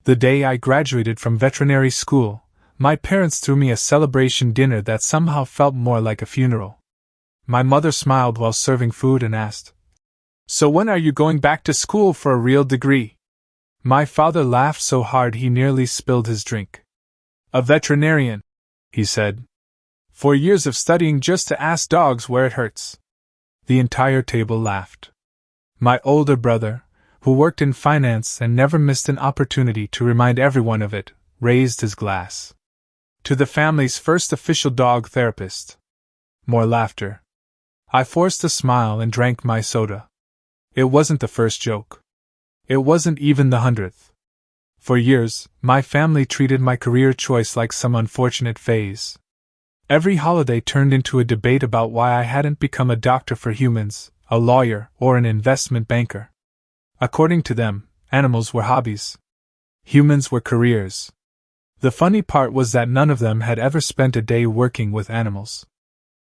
The day I graduated from veterinary school, my parents threw me a celebration dinner that somehow felt more like a funeral. My mother smiled while serving food and asked, "So when are you going back to school for a real degree?" My father laughed so hard he nearly spilled his drink. "A veterinarian," he said. "4 years of studying just to ask dogs where it hurts." The entire table laughed. My older brother, who worked in finance and never missed an opportunity to remind everyone of it, raised his glass. "To the family's first official dog therapist." More laughter. I forced a smile and drank my soda. It wasn't the first joke. It wasn't even the 100th. For years, my family treated my career choice like some unfortunate phase. Every holiday turned into a debate about why I hadn't become a doctor for humans, a lawyer, or an investment banker. According to them, animals were hobbies. Humans were careers. The funny part was that none of them had ever spent a day working with animals.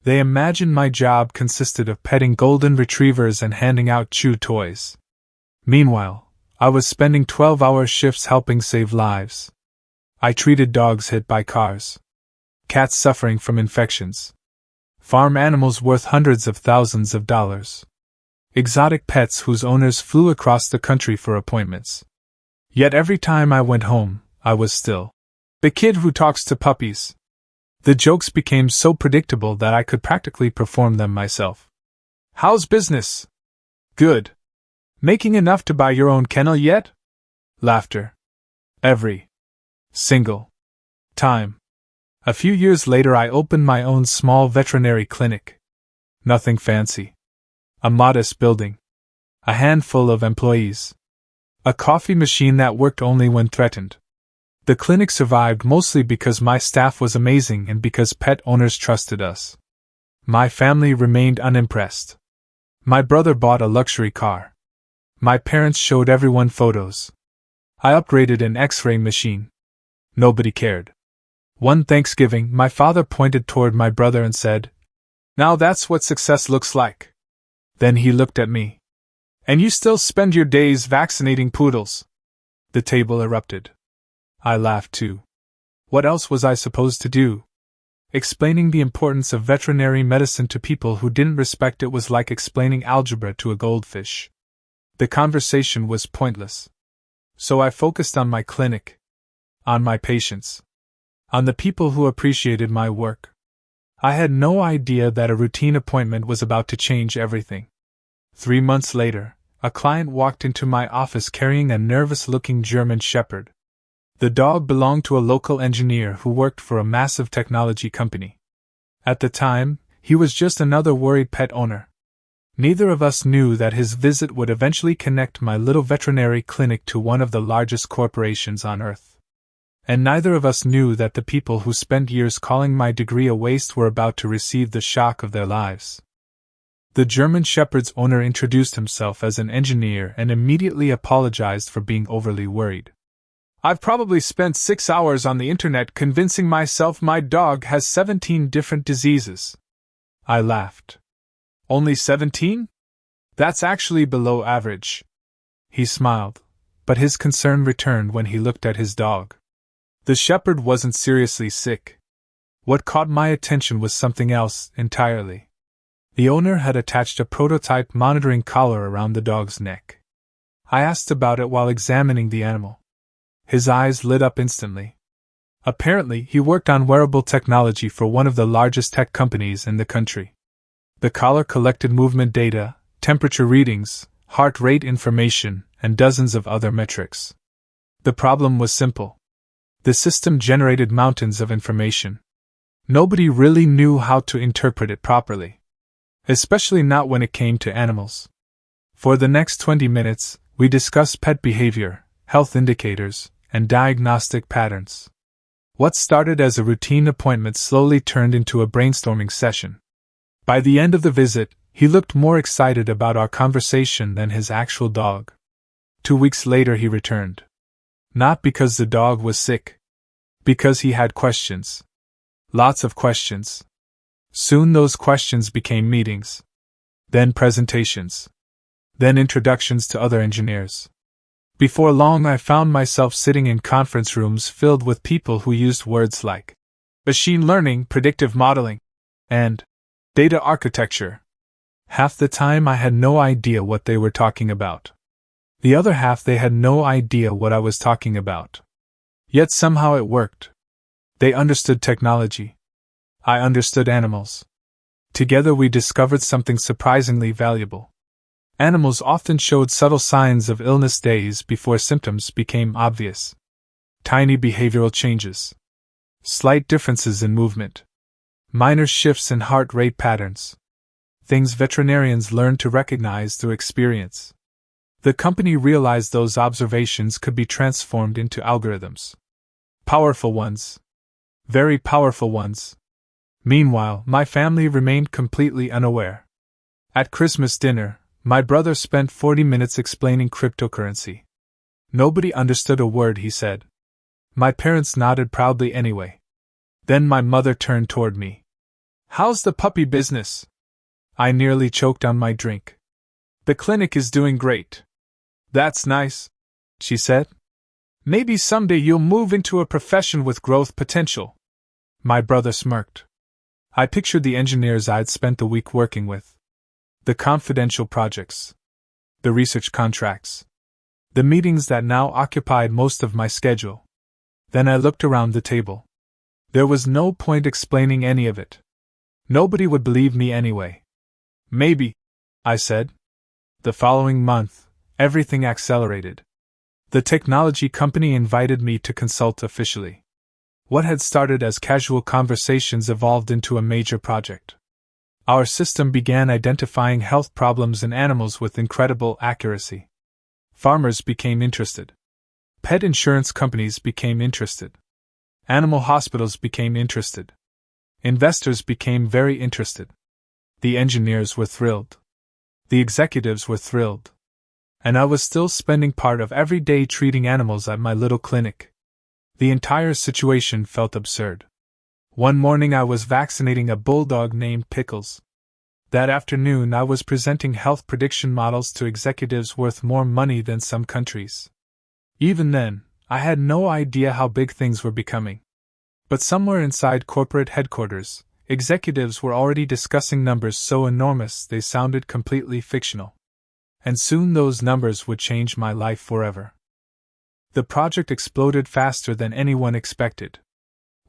They imagined my job consisted of petting golden retrievers and handing out chew toys. Meanwhile, I was spending 12-hour shifts helping save lives. I treated dogs hit by cars, cats suffering from infections, farm animals worth hundreds of thousands of dollars, exotic pets whose owners flew across the country for appointments. Yet every time I went home, I was still the kid who talks to puppies. The jokes became so predictable that I could practically perform them myself. "How's business?" "Good." "Making enough to buy your own kennel yet?" Laughter. Every single time. A few years later, I opened my own small veterinary clinic. Nothing fancy. A modest building. A handful of employees. A coffee machine that worked only when threatened. The clinic survived mostly because my staff was amazing and because pet owners trusted us. My family remained unimpressed. My brother bought a luxury car. My parents showed everyone photos. I upgraded an X-ray machine. Nobody cared. One Thanksgiving, my father pointed toward my brother and said, "Now that's what success looks like." Then he looked at me. "And you still spend your days vaccinating poodles?" The table erupted. I laughed too. What else was I supposed to do? Explaining the importance of veterinary medicine to people who didn't respect it was like explaining algebra to a goldfish. The conversation was pointless. So I focused on my clinic, on my patients, on the people who appreciated my work. I had no idea that a routine appointment was about to change everything. 3 months later, a client walked into my office carrying a nervous-looking German Shepherd. The dog belonged to a local engineer who worked for a massive technology company. At the time, he was just another worried pet owner. Neither of us knew that his visit would eventually connect my little veterinary clinic to one of the largest corporations on Earth. And neither of us knew that the people who spent years calling my degree a waste were about to receive the shock of their lives. The German Shepherd's owner introduced himself as an engineer and immediately apologized for being overly worried. "I've probably spent 6 hours on the internet convincing myself my dog has 17 different diseases." I laughed. "Only 17? That's actually below average." He smiled, but his concern returned when he looked at his dog. The shepherd wasn't seriously sick. What caught my attention was something else entirely. The owner had attached a prototype monitoring collar around the dog's neck. I asked about it while examining the animal. His eyes lit up instantly. Apparently, he worked on wearable technology for one of the largest tech companies in the country. The collar collected movement data, temperature readings, heart rate information, and dozens of other metrics. The problem was simple. The system generated mountains of information. Nobody really knew how to interpret it properly. Especially not when it came to animals. For the next 20 minutes, we discussed pet behavior, health indicators, and diagnostic patterns. What started as a routine appointment slowly turned into a brainstorming session. By the end of the visit, he looked more excited about our conversation than his actual dog. 2 weeks later he returned. Not because the dog was sick. Because he had questions. Lots of questions. Soon those questions became meetings. Then presentations. Then introductions to other engineers. Before long, I found myself sitting in conference rooms filled with people who used words like machine learning, predictive modeling, and data architecture. Half the time I had no idea what they were talking about. The other half they had no idea what I was talking about. Yet somehow it worked. They understood technology. I understood animals. Together we discovered something surprisingly valuable. Animals often showed subtle signs of illness days before symptoms became obvious. Tiny behavioral changes. Slight differences in movement. Minor shifts in heart rate patterns. Things veterinarians learned to recognize through experience. The company realized those observations could be transformed into algorithms. Powerful ones. Very powerful ones. Meanwhile, my family remained completely unaware. At Christmas dinner, my brother spent 40 minutes explaining cryptocurrency. Nobody understood a word he said. My parents nodded proudly anyway. Then my mother turned toward me. "How's the puppy business?" I nearly choked on my drink. "The clinic is doing great." "That's nice," she said. "Maybe someday you'll move into a profession with growth potential." My brother smirked. I pictured the engineers I'd spent the week working with. The confidential projects. The research contracts. The meetings that now occupied most of my schedule. Then I looked around the table. There was no point explaining any of it. Nobody would believe me anyway. "Maybe," I said. The following month, everything accelerated. The technology company invited me to consult officially. What had started as casual conversations evolved into a major project. Our system began identifying health problems in animals with incredible accuracy. Farmers became interested. Pet insurance companies became interested. Animal hospitals became interested. Investors became very interested. The engineers were thrilled. The executives were thrilled. And I was still spending part of every day treating animals at my little clinic. The entire situation felt absurd. One morning I was vaccinating a bulldog named Pickles. That afternoon I was presenting health prediction models to executives worth more money than some countries. Even then, I had no idea how big things were becoming. But somewhere inside corporate headquarters, executives were already discussing numbers so enormous they sounded completely fictional. And soon those numbers would change my life forever. The project exploded faster than anyone expected.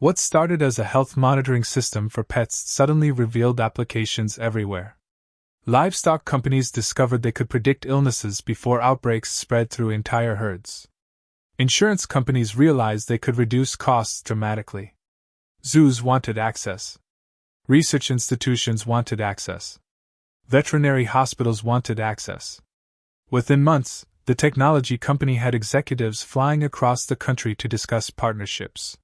What started as a health monitoring system for pets suddenly revealed applications everywhere. Livestock companies discovered they could predict illnesses before outbreaks spread through entire herds. Insurance companies realized they could reduce costs dramatically. Zoos wanted access. Research institutions wanted access. Veterinary hospitals wanted access. Within months, the technology company had executives flying across the country to discuss partnerships.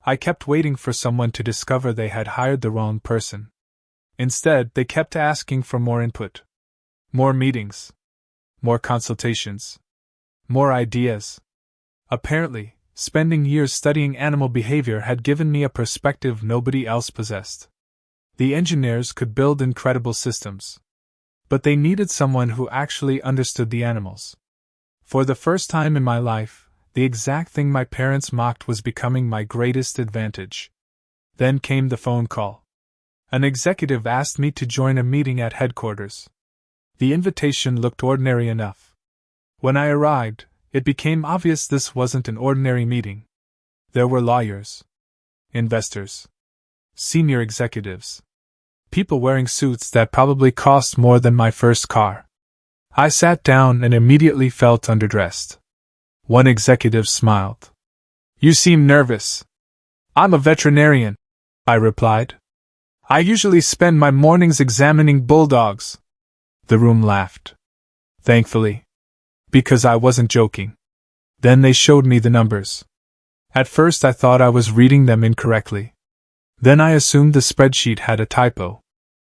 I kept waiting for someone to discover they had hired the wrong person. Instead, they kept asking for more input. More meetings. More consultations. More ideas. Apparently, spending years studying animal behavior had given me a perspective nobody else possessed. The engineers could build incredible systems. But they needed someone who actually understood the animals. For the first time in my life, the exact thing my parents mocked was becoming my greatest advantage. Then came the phone call. An executive asked me to join a meeting at headquarters. The invitation looked ordinary enough. When I arrived, it became obvious this wasn't an ordinary meeting. There were lawyers, investors, senior executives, people wearing suits that probably cost more than my first car. I sat down and immediately felt underdressed. One executive smiled. "You seem nervous." "I'm a veterinarian," I replied. "I usually spend my mornings examining bulldogs." The room laughed. Thankfully. Because I wasn't joking. Then they showed me the numbers. At first I thought I was reading them incorrectly. Then I assumed the spreadsheet had a typo.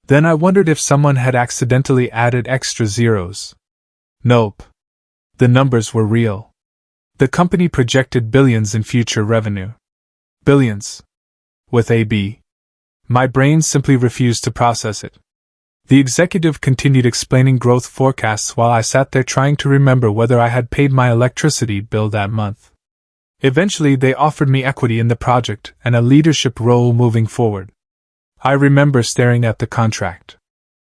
Then I wondered if someone had accidentally added extra zeros. Nope. The numbers were real. The company projected billions in future revenue. Billions. With a B. My brain simply refused to process it. The executive continued explaining growth forecasts while I sat there trying to remember whether I had paid my electricity bill that month. Eventually, they offered me equity in the project and a leadership role moving forward. I remember staring at the contract.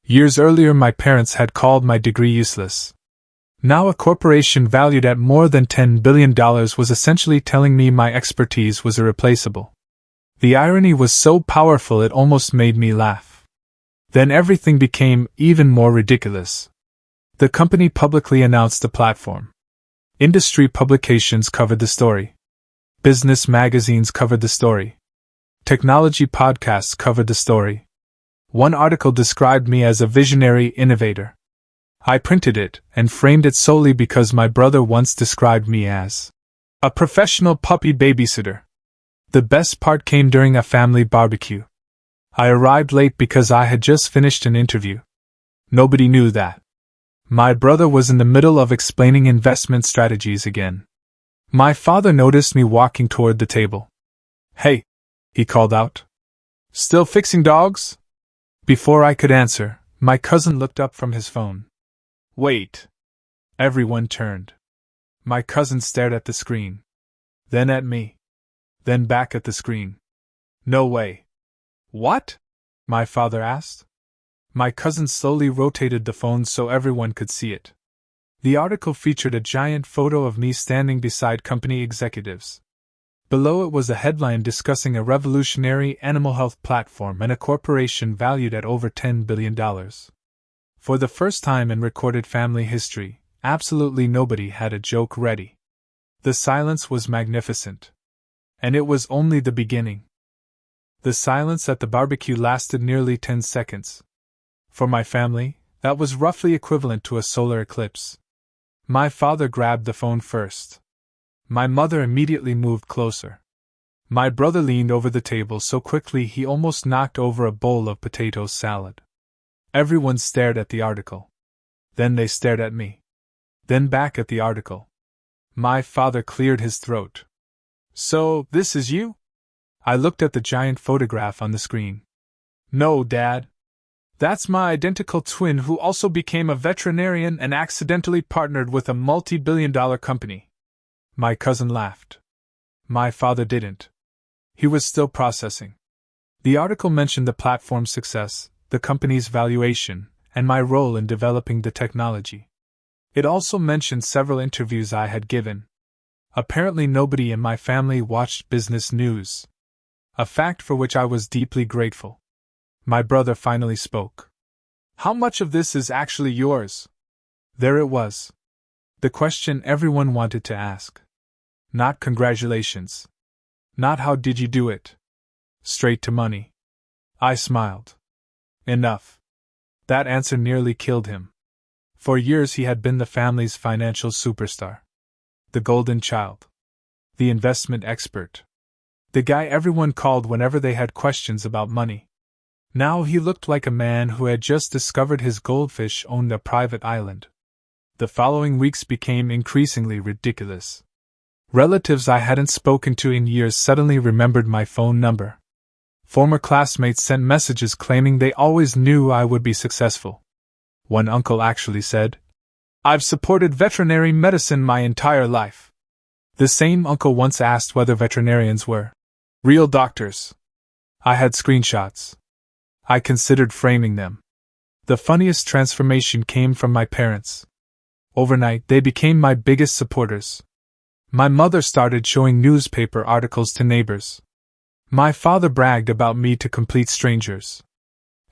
Years earlier, my parents had called my degree useless. Now a corporation valued at more than $10 billion was essentially telling me my expertise was irreplaceable. The irony was so powerful it almost made me laugh. Then everything became even more ridiculous. The company publicly announced the platform. Industry publications covered the story. Business magazines covered the story. Technology podcasts covered the story. One article described me as a visionary innovator. I printed it and framed it solely because my brother once described me as a professional puppy babysitter. The best part came during a family barbecue. I arrived late because I had just finished an interview. Nobody knew that. My brother was in the middle of explaining investment strategies again. My father noticed me walking toward the table. "Hey," he called out. "Still fixing dogs?" Before I could answer, my cousin looked up from his phone. "Wait." Everyone turned. My cousin stared at the screen. Then at me. Then back at the screen. "No way." "What?" my father asked. My cousin slowly rotated the phone so everyone could see it. The article featured a giant photo of me standing beside company executives. Below it was a headline discussing a revolutionary animal health platform and a corporation valued at over $10 billion. For the first time in recorded family history, absolutely nobody had a joke ready. The silence was magnificent. And it was only the beginning. The silence at the barbecue lasted nearly 10 seconds. For my family, that was roughly equivalent to a solar eclipse. My father grabbed the phone first. My mother immediately moved closer. My brother leaned over the table so quickly he almost knocked over a bowl of potato salad. Everyone stared at the article. Then they stared at me. Then back at the article. My father cleared his throat. "So, this is you?" I looked at the giant photograph on the screen. "No, Dad. That's my identical twin who also became a veterinarian and accidentally partnered with a multi-billion-dollar company." My cousin laughed. My father didn't. He was still processing. The article mentioned the platform's success, the company's valuation, and my role in developing the technology. It also mentioned several interviews I had given. Apparently nobody in my family watched business news. A fact for which I was deeply grateful. My brother finally spoke. "How much of this is actually yours?" There it was. The question everyone wanted to ask. Not congratulations. Not how did you do it. Straight to money. I smiled. Enough. That answer nearly killed him. For years he had been the family's financial superstar. The golden child. The investment expert. The guy everyone called whenever they had questions about money. Now he looked like a man who had just discovered his goldfish owned a private island. The following weeks became increasingly ridiculous. Relatives I hadn't spoken to in years suddenly remembered my phone number. Former classmates sent messages claiming they always knew I would be successful. One uncle actually said, "I've supported veterinary medicine my entire life." The same uncle once asked whether veterinarians were real doctors. I had screenshots. I considered framing them. The funniest transformation came from my parents. Overnight, they became my biggest supporters. My mother started showing newspaper articles to neighbors. My father bragged about me to complete strangers.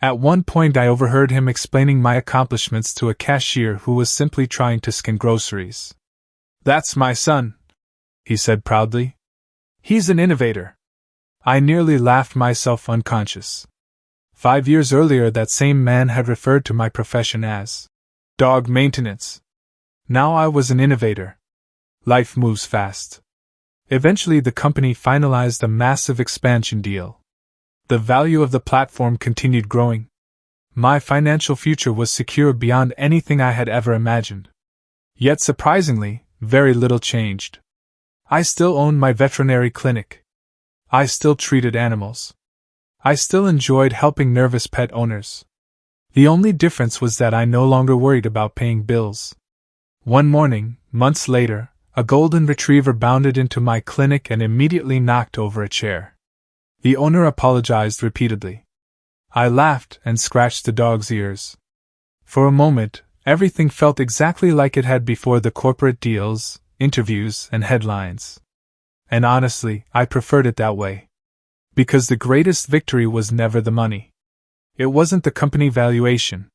At one point, I overheard him explaining my accomplishments to a cashier who was simply trying to scan groceries. "That's my son," he said proudly. "He's an innovator." I nearly laughed myself unconscious. 5 years earlier, that same man had referred to my profession as dog maintenance. Now I was an innovator. Life moves fast. Eventually, the company finalized a massive expansion deal. The value of the platform continued growing. My financial future was secure beyond anything I had ever imagined. Yet surprisingly, very little changed. I still owned my veterinary clinic. I still treated animals. I still enjoyed helping nervous pet owners. The only difference was that I no longer worried about paying bills. One morning, months later, a golden retriever bounded into my clinic and immediately knocked over a chair. The owner apologized repeatedly. I laughed and scratched the dog's ears. For a moment, everything felt exactly like it had before: the corporate deals, interviews, and headlines. And honestly, I preferred it that way. Because the greatest victory was never the money. It wasn't the company valuation.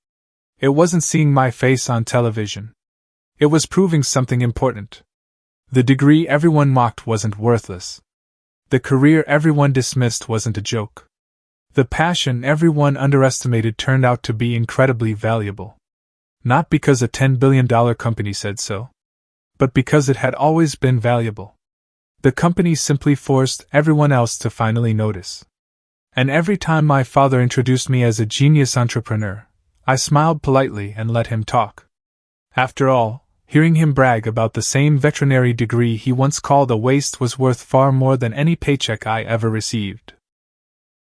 It wasn't seeing my face on television. It was proving something important. The degree everyone mocked wasn't worthless. The career everyone dismissed wasn't a joke. The passion everyone underestimated turned out to be incredibly valuable. Not because a $10 billion company said so, but because it had always been valuable. The company simply forced everyone else to finally notice. And every time my father introduced me as a genius entrepreneur, I smiled politely and let him talk. After all, hearing him brag about the same veterinary degree he once called a waste was worth far more than any paycheck I ever received.